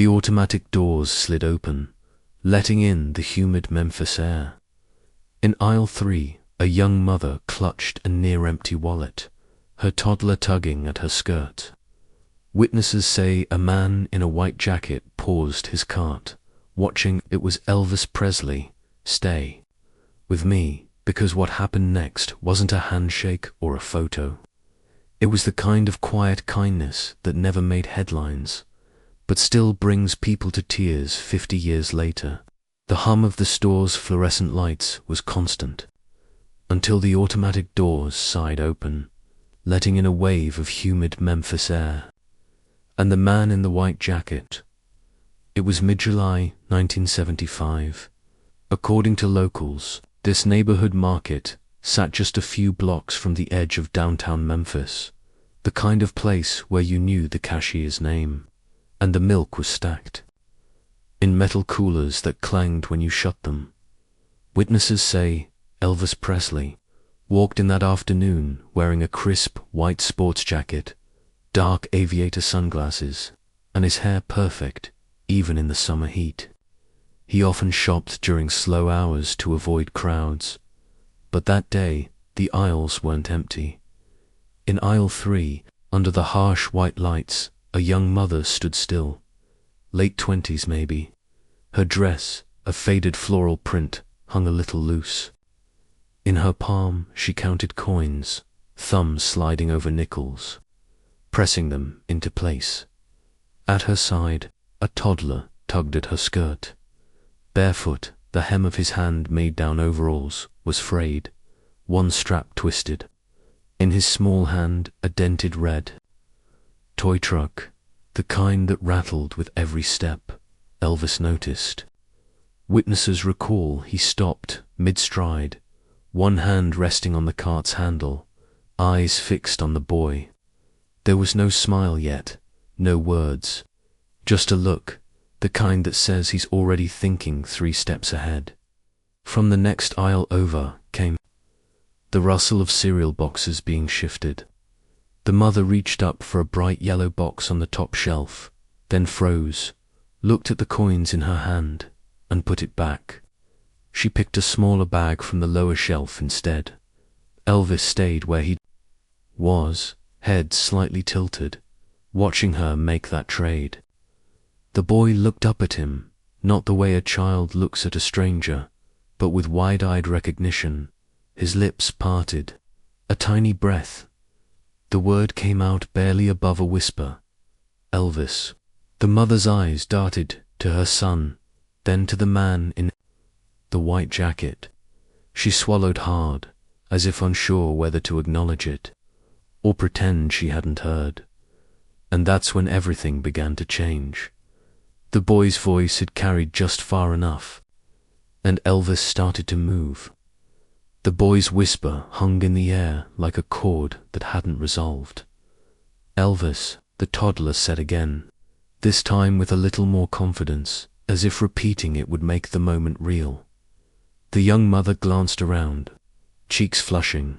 The automatic doors slid open, letting in the humid Memphis air. In aisle 3, a young mother clutched a near-empty wallet, her toddler tugging at her skirt. Witnesses say a man in a white jacket paused his cart, watching. It was Elvis Presley. Stay with me, because what happened next wasn't a handshake or a photo. It was the kind of quiet kindness that never made headlines, but still brings people to tears 50 years later. The hum of the store's fluorescent lights was constant, until the automatic doors sighed open, letting in a wave of humid Memphis air. And the man in the white jacket. It was mid-July 1975. According to locals, this neighborhood market sat just a few blocks from the edge of downtown Memphis, the kind of place where you knew the cashier's name, and the milk was stacked in metal coolers that clanged when you shut them. Witnesses say Elvis Presley walked in that afternoon wearing a crisp white sports jacket, dark aviator sunglasses, and his hair perfect, even in the summer heat. He often shopped during slow hours to avoid crowds, but that day the aisles weren't empty. In aisle 3, under the harsh white lights, a young mother stood still, late 20s maybe. Her dress, a faded floral print, hung a little loose. In her palm she counted coins, thumbs sliding over nickels, pressing them into place. At her side, a toddler tugged at her skirt. Barefoot, the hem of his hand-made-down overalls was frayed, one strap twisted. In his small hand, a dented red toy truck, the kind that rattled with every step, Elvis noticed. Witnesses recall he stopped mid-stride, one hand resting on the cart's handle, eyes fixed on the boy. There was no smile yet, no words, just a look, the kind that says he's already thinking 3 steps ahead. From the next aisle over came the rustle of cereal boxes being shifted. The mother reached up for a bright yellow box on the top shelf, then froze, looked at the coins in her hand, and put it back. She picked a smaller bag from the lower shelf instead. Elvis stayed where he was, head slightly tilted, watching her make that trade. The boy looked up at him, not the way a child looks at a stranger, but with wide-eyed recognition, his lips parted, a tiny breath. The word came out barely above a whisper. Elvis. The mother's eyes darted to her son, then to the man in the white jacket. She swallowed hard, as if unsure whether to acknowledge it, or pretend she hadn't heard. And that's when everything began to change. The boy's voice had carried just far enough, and Elvis started to move. The boy's whisper hung in the air like a chord that hadn't resolved. Elvis, the toddler said again, this time with a little more confidence, as if repeating it would make the moment real. The young mother glanced around, cheeks flushing.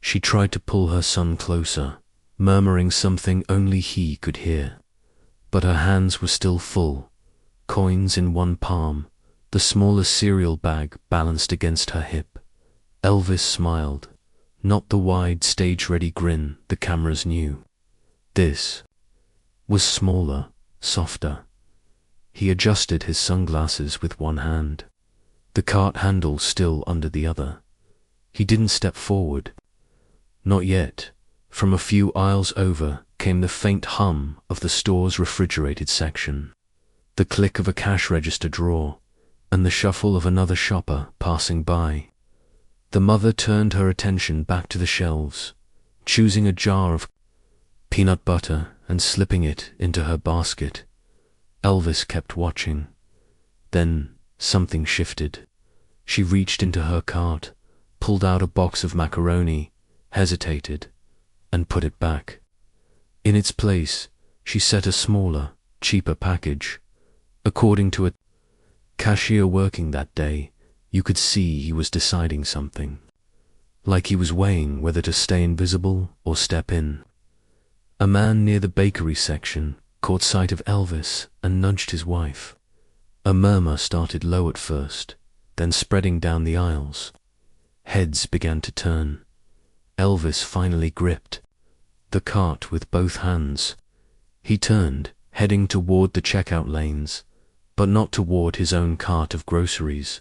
She tried to pull her son closer, murmuring something only he could hear. But her hands were still full, coins in one palm, the smallest cereal bag balanced against her hip. Elvis smiled, not the wide stage-ready grin the cameras knew. This was smaller, softer. He adjusted his sunglasses with one hand, the cart handle still under the other. He didn't step forward. Not yet. From a few aisles over came the faint hum of the store's refrigerated section, the click of a cash register drawer, and the shuffle of another shopper passing by. The mother turned her attention back to the shelves, choosing a jar of peanut butter and slipping it into her basket. Elvis kept watching. Then something shifted. She reached into her cart, pulled out a box of macaroni, hesitated, and put it back. In its place, she set a smaller, cheaper package. According to a cashier working that day, you could see he was deciding something, like he was weighing whether to stay invisible or step in. A man near the bakery section caught sight of Elvis and nudged his wife. A murmur started low at first, then spreading down the aisles. Heads began to turn. Elvis finally gripped the cart with both hands. He turned, heading toward the checkout lanes, but not toward his own cart of groceries.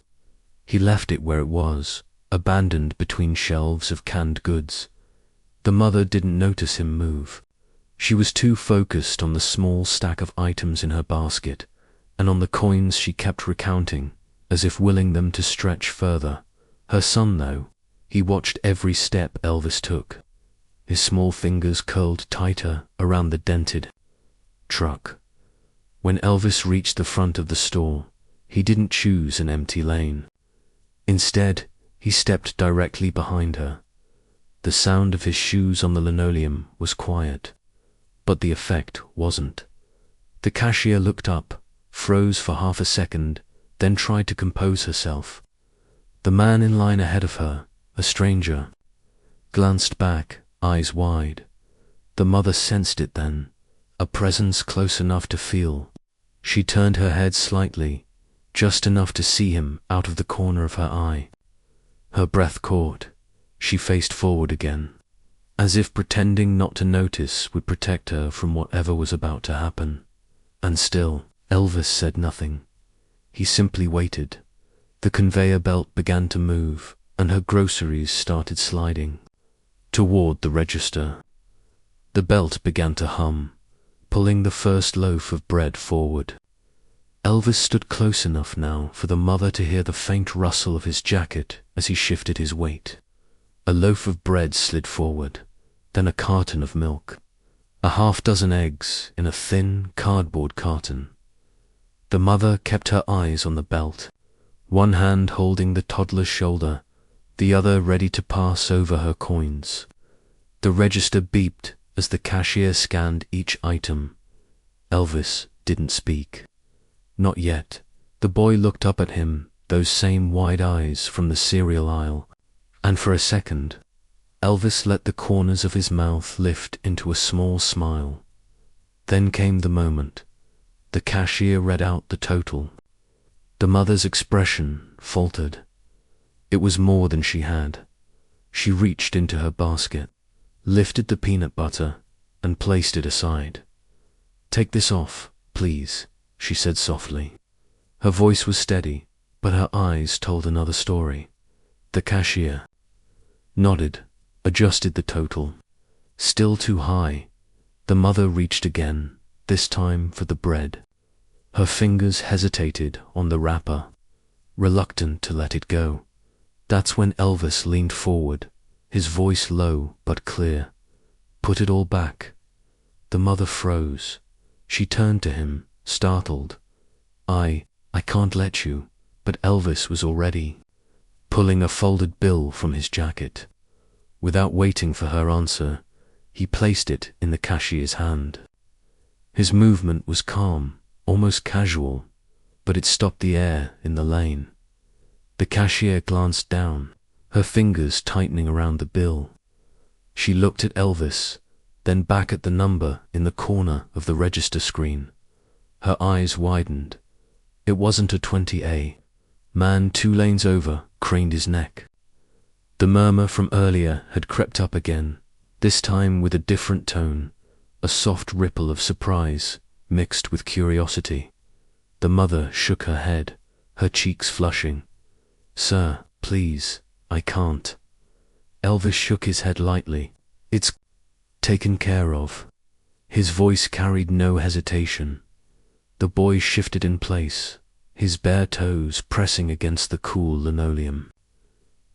He left it where it was, abandoned between shelves of canned goods. The mother didn't notice him move. She was too focused on the small stack of items in her basket and on the coins she kept recounting, as if willing them to stretch further. Her son, though, he watched every step Elvis took. His small fingers curled tighter around the dented truck. When Elvis reached the front of the store, he didn't choose an empty lane. Instead, he stepped directly behind her. The sound of his shoes on the linoleum was quiet, but the effect wasn't. The cashier looked up, froze for half a second, then tried to compose herself. The man in line ahead of her, a stranger, glanced back, eyes wide. The mother sensed it then, a presence close enough to feel. She turned her head slightly, just enough to see him out of the corner of her eye. Her breath caught. She faced forward again, as if pretending not to notice would protect her from whatever was about to happen. And still, Elvis said nothing. He simply waited. The conveyor belt began to move, and her groceries started sliding toward the register. The belt began to hum, pulling the first loaf of bread forward. Elvis stood close enough now for the mother to hear the faint rustle of his jacket as he shifted his weight. A loaf of bread slid forward, then a carton of milk, a half-dozen eggs in a thin cardboard carton. The mother kept her eyes on the belt, one hand holding the toddler's shoulder, the other ready to pass over her coins. The register beeped as the cashier scanned each item. Elvis didn't speak. Not yet. The boy looked up at him, those same wide eyes from the cereal aisle, and for a second, Elvis let the corners of his mouth lift into a small smile. Then came the moment. The cashier read out the total. The mother's expression faltered. It was more than she had. She reached into her basket, lifted the peanut butter, and placed it aside. "Take this off, please," she said softly. Her voice was steady, but her eyes told another story. The cashier nodded, adjusted the total. Still too high. The mother reached again, this time for the bread. Her fingers hesitated on the wrapper, reluctant to let it go. That's when Elvis leaned forward, his voice low but clear. "Put it all back." The mother froze. She turned to him, startled. I can't let you." But Elvis was already pulling a folded bill from his jacket. Without waiting for her answer, he placed it in the cashier's hand. His movement was calm, almost casual, but it stopped the air in the lane. The cashier glanced down, her fingers tightening around the bill. She looked at Elvis, then back at the number in the corner of the register screen. Her eyes widened. It wasn't a 20A. Man 2 lanes over craned his neck. The murmur from earlier had crept up again, this time with a different tone, a soft ripple of surprise mixed with curiosity. The mother shook her head, her cheeks flushing. "Sir, please, I can't." Elvis shook his head lightly. "It's taken care of." His voice carried no hesitation. The boy shifted in place, his bare toes pressing against the cool linoleum.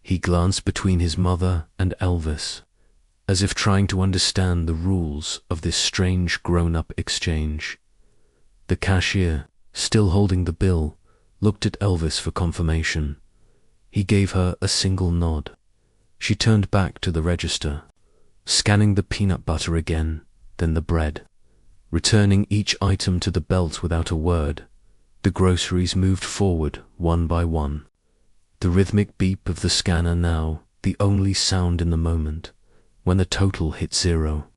He glanced between his mother and Elvis, as if trying to understand the rules of this strange grown-up exchange. The cashier, still holding the bill, looked at Elvis for confirmation. He gave her a single nod. She turned back to the register, scanning the peanut butter again, then the bread. Returning each item to the belt without a word, the groceries moved forward one by one. The rhythmic beep of the scanner now, the only sound in the moment, when the total hit 0.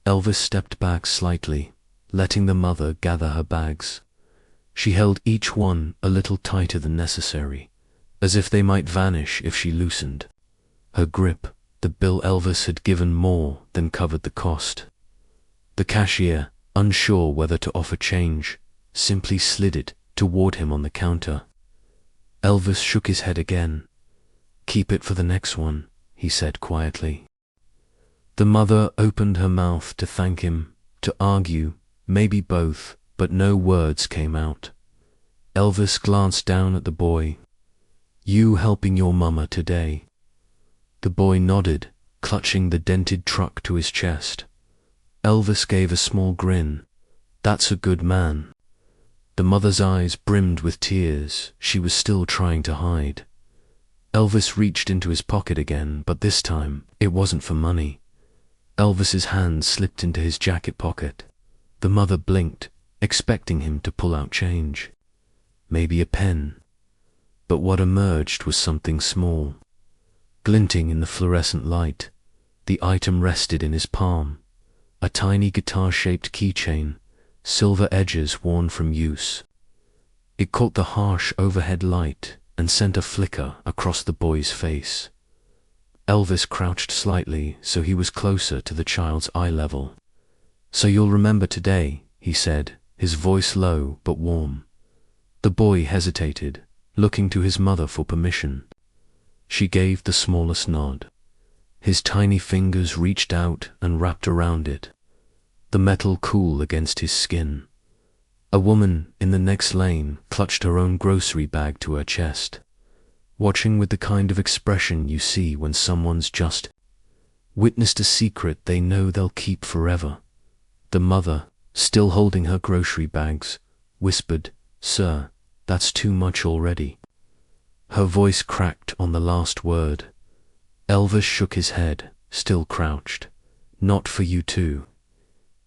Elvis stepped back slightly, letting the mother gather her bags. She held each one a little tighter than necessary, as if they might vanish if she loosened. Her grip, the bill Elvis had given, more than covered the cost. The cashier, unsure whether to offer change, simply slid it toward him on the counter. Elvis shook his head again. "Keep it for the next one," he said quietly. The mother opened her mouth to thank him, to argue, maybe both, but no words came out. Elvis glanced down at the boy. "You helping your mama today?" The boy nodded, clutching the dented truck to his chest. Elvis gave a small grin. "That's a good man." The mother's eyes brimmed with tears she was still trying to hide. Elvis reached into his pocket again, but this time it wasn't for money. Elvis's hand slipped into his jacket pocket. The mother blinked, expecting him to pull out change. Maybe a pen. But what emerged was something small. Glinting in the fluorescent light, the item rested in his palm. A tiny guitar-shaped keychain, silver edges worn from use. It caught the harsh overhead light and sent a flicker across the boy's face. Elvis crouched slightly so he was closer to the child's eye level. "So you'll remember today," he said, his voice low but warm. The boy hesitated, looking to his mother for permission. She gave the smallest nod. His tiny fingers reached out and wrapped around it, the metal cool against his skin. A woman in the next lane clutched her own grocery bag to her chest, watching with the kind of expression you see when someone's just witnessed a secret they know they'll keep forever. The mother, still holding her grocery bags, whispered, "Sir, that's too much already." Her voice cracked on the last word. Elvis shook his head, still crouched. "Not for you too."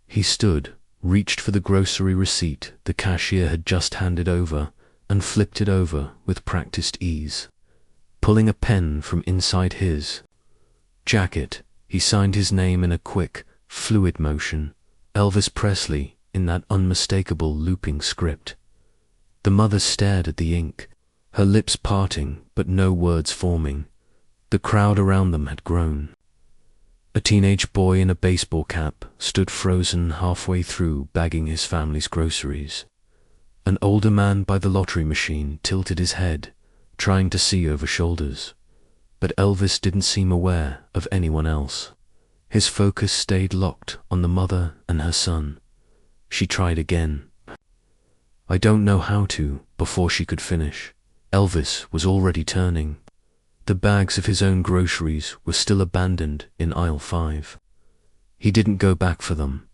He stood, reached for the grocery receipt the cashier had just handed over, and flipped it over with practiced ease. Pulling a pen from inside his jacket, he signed his name in a quick, fluid motion, Elvis Presley, in that unmistakable looping script. The mother stared at the ink, her lips parting but no words forming. The crowd around them had grown. A teenage boy in a baseball cap stood frozen halfway through bagging his family's groceries. An older man by the lottery machine tilted his head, trying to see over shoulders. But Elvis didn't seem aware of anyone else. His focus stayed locked on the mother and her son. She tried again. "I don't know how to," before she could finish. Elvis was already turning. The bags of his own groceries were still abandoned in aisle 5. He didn't go back for them.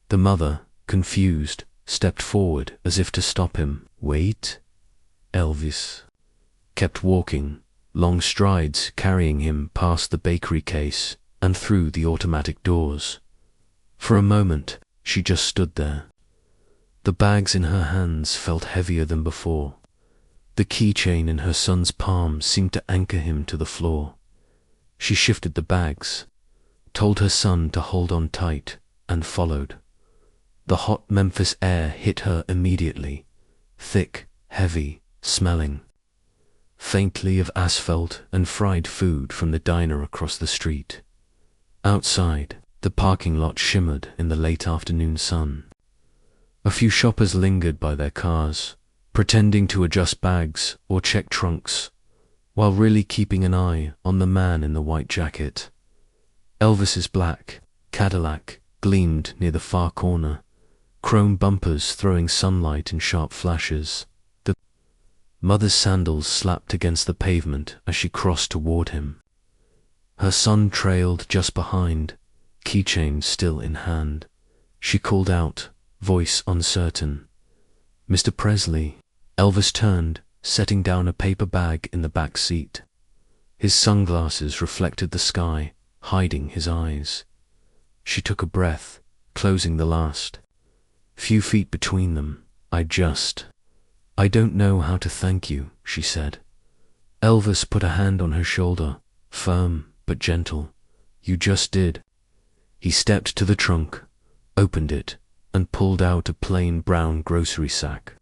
The mother, confused, stepped forward as if to stop him. "Wait." Elvis kept walking, long strides carrying him past the bakery case and through the automatic doors. For a moment, she just stood there. The bags in her hands felt heavier than before. The keychain in her son's palm seemed to anchor him to the floor. She shifted the bags, told her son to hold on tight, and followed. The hot Memphis air hit her immediately, thick, heavy, smelling faintly of asphalt and fried food from the diner across the street. Outside, the parking lot shimmered in the late afternoon sun. A few shoppers lingered by their cars, pretending to adjust bags or check trunks, while really keeping an eye on the man in the white jacket. Elvis's black Cadillac gleamed near the far corner, chrome bumpers throwing sunlight in sharp flashes. The mother's sandals slapped against the pavement as she crossed toward him. Her son trailed just behind, keychain still in hand. She called out, voice uncertain, "Mr. Presley." Elvis turned, setting down a paper bag in the back seat. His sunglasses reflected the sky, hiding his eyes. She took a breath, closing the last few feet between them. I don't know how to thank you," she said. Elvis put a hand on her shoulder, firm but gentle. "You just did." He stepped to the trunk, opened it, and pulled out a plain brown grocery sack.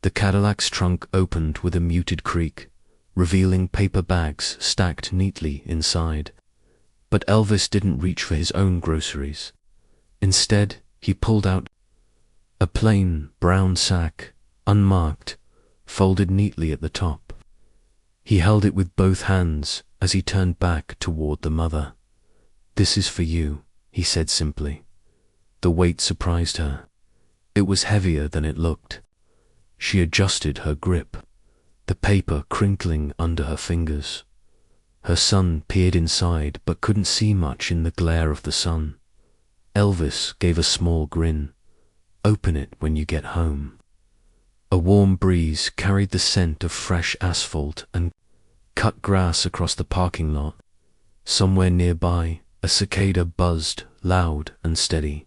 The Cadillac's trunk opened with a muted creak, revealing paper bags stacked neatly inside. But Elvis didn't reach for his own groceries. Instead, he pulled out a plain brown sack, unmarked, folded neatly at the top. He held it with both hands as he turned back toward the mother. "This is for you," he said simply. The weight surprised her. It was heavier than it looked. She adjusted her grip, the paper crinkling under her fingers. Her son peered inside but couldn't see much in the glare of the sun. Elvis gave a small grin. "Open it when you get home." A warm breeze carried the scent of fresh asphalt and cut grass across the parking lot. Somewhere nearby, a cicada buzzed, loud and steady.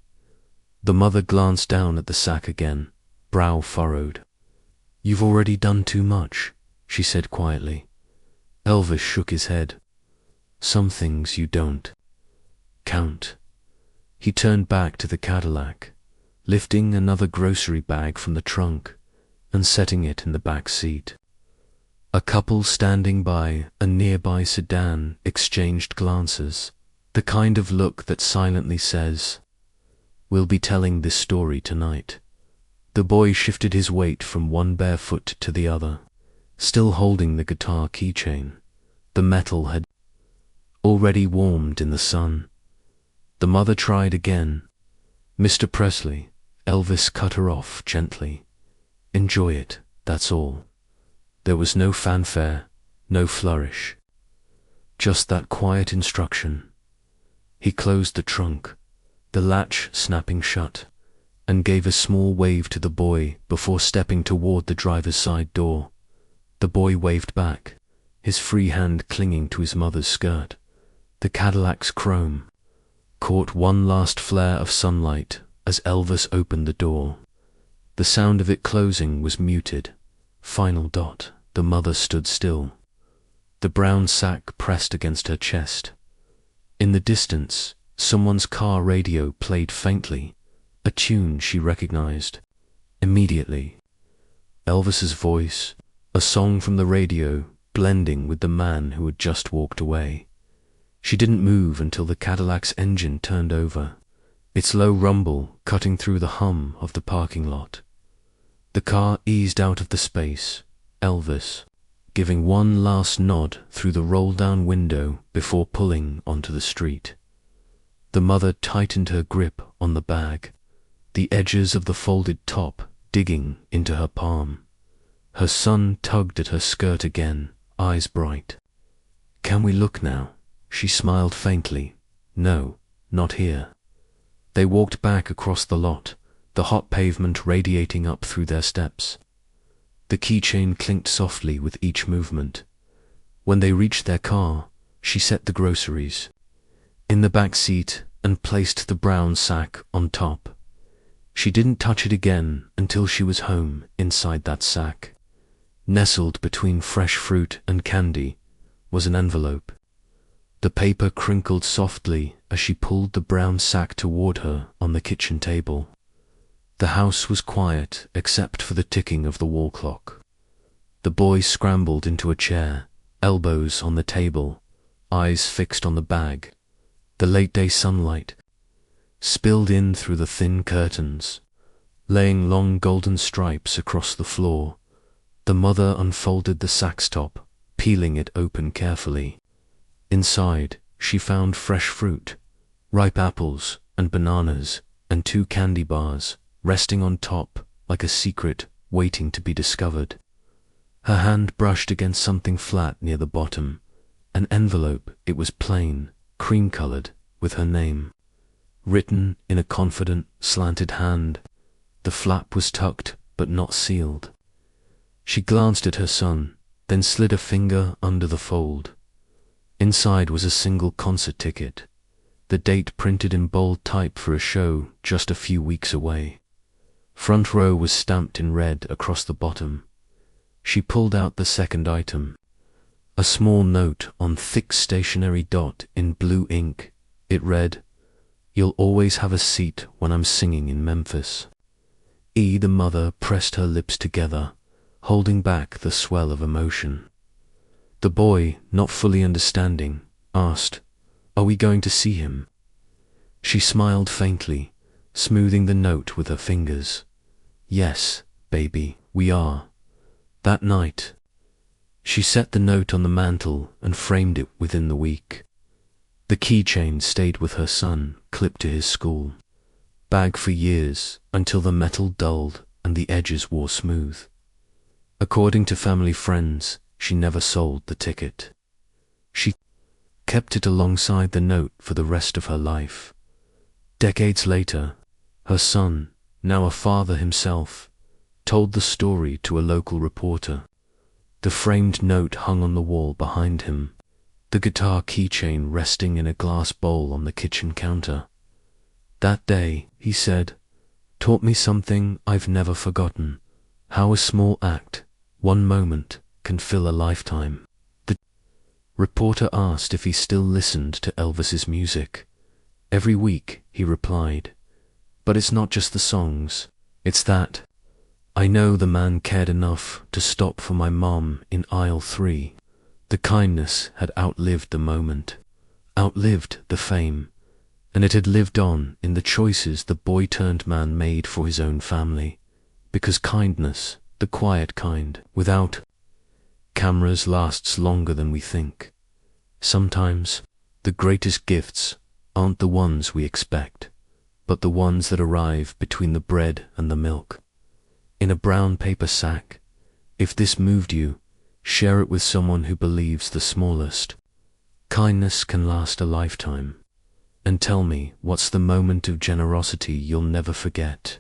The mother glanced down at the sack again, brow furrowed. "You've already done too much," she said quietly. Elvis shook his head. "Some things you don't count." He turned back to the Cadillac, lifting another grocery bag from the trunk and setting it in the back seat. A couple standing by a nearby sedan exchanged glances, the kind of look that silently says, "We'll be telling this story tonight." The boy shifted his weight from one bare foot to the other, still holding the guitar keychain. The metal had already warmed in the sun. The mother tried again. "Mr. Presley," Elvis cut her off gently. "Enjoy it, that's all." There was no fanfare, no flourish. Just that quiet instruction. He closed the trunk, the latch snapping shut, and gave a small wave to the boy before stepping toward the driver's side door. The boy waved back, his free hand clinging to his mother's skirt. The Cadillac's chrome caught one last flare of sunlight as Elvis opened the door. The sound of it closing was muted. Final dot. The mother stood still, the brown sack pressed against her chest. In the distance, someone's car radio played faintly, a tune she recognized immediately. Elvis's voice, a song from the radio, blending with the man who had just walked away. She didn't move until the Cadillac's engine turned over, its low rumble cutting through the hum of the parking lot. The car eased out of the space, Elvis giving one last nod through the roll-down window before pulling onto the street. The mother tightened her grip on the bag, the edges of the folded top digging into her palm. Her son tugged at her skirt again, eyes bright. "Can we look now?" She smiled faintly. "No, not here." They walked back across the lot, the hot pavement radiating up through their steps. The keychain clinked softly with each movement. When they reached their car, she set the groceries in the back seat and placed the brown sack on top. She didn't touch it again until she was home inside that sack. Nestled between fresh fruit and candy was an envelope. The paper crinkled softly as she pulled the brown sack toward her on the kitchen table. The house was quiet except for the ticking of the wall clock. The boy scrambled into a chair, elbows on the table, eyes fixed on the bag. The late-day sunlight spilled in through the thin curtains, laying long golden stripes across the floor. The mother unfolded the sack's top, peeling it open carefully. Inside, she found fresh fruit, ripe apples and bananas, and 2 candy bars, resting on top like a secret waiting to be discovered. Her hand brushed against something flat near the bottom, an envelope. It was plain, cream-colored, with her name written in a confident, slanted hand. The flap was tucked but not sealed. She glanced at her son, then slid a finger under the fold. Inside was a single concert ticket, the date printed in bold type for a show just a few weeks away. Front row was stamped in red across the bottom. She pulled out the second item, a small note on thick stationery dot in blue ink. It read, You'll always have a seat when I'm singing in Memphis. The mother pressed her lips together, holding back the swell of emotion. The boy, not fully understanding, asked, "Are we going to see him?" She smiled faintly, smoothing the note with her fingers. "Yes, baby, we are." That night, she set the note on the mantel and framed it within the week. The keychain stayed with her son, clipped to his school bag for years, until the metal dulled and the edges wore smooth. According to family friends, she never sold the ticket. She kept it alongside the note for the rest of her life. Decades later, her son, now a father himself, told the story to a local reporter. The framed note hung on the wall behind him, the guitar keychain resting in a glass bowl on the kitchen counter. "That day," he said, "taught me something I've never forgotten, how a small act, one moment, can fill a lifetime." The reporter asked if he still listened to Elvis's music. "Every week," he replied. "But it's not just the songs, it's that. I know the man cared enough to stop for my mom in aisle 3. The kindness had outlived the moment, outlived the fame, and it had lived on in the choices the boy-turned-man made for his own family. Because kindness, the quiet kind, without cameras, lasts longer than we think. Sometimes the greatest gifts aren't the ones we expect, but the ones that arrive between the bread and the milk. In a brown paper sack. If this moved you, share it with someone who believes the smallest. Kindness can last a lifetime. And tell me, what's the moment of generosity you'll never forget?"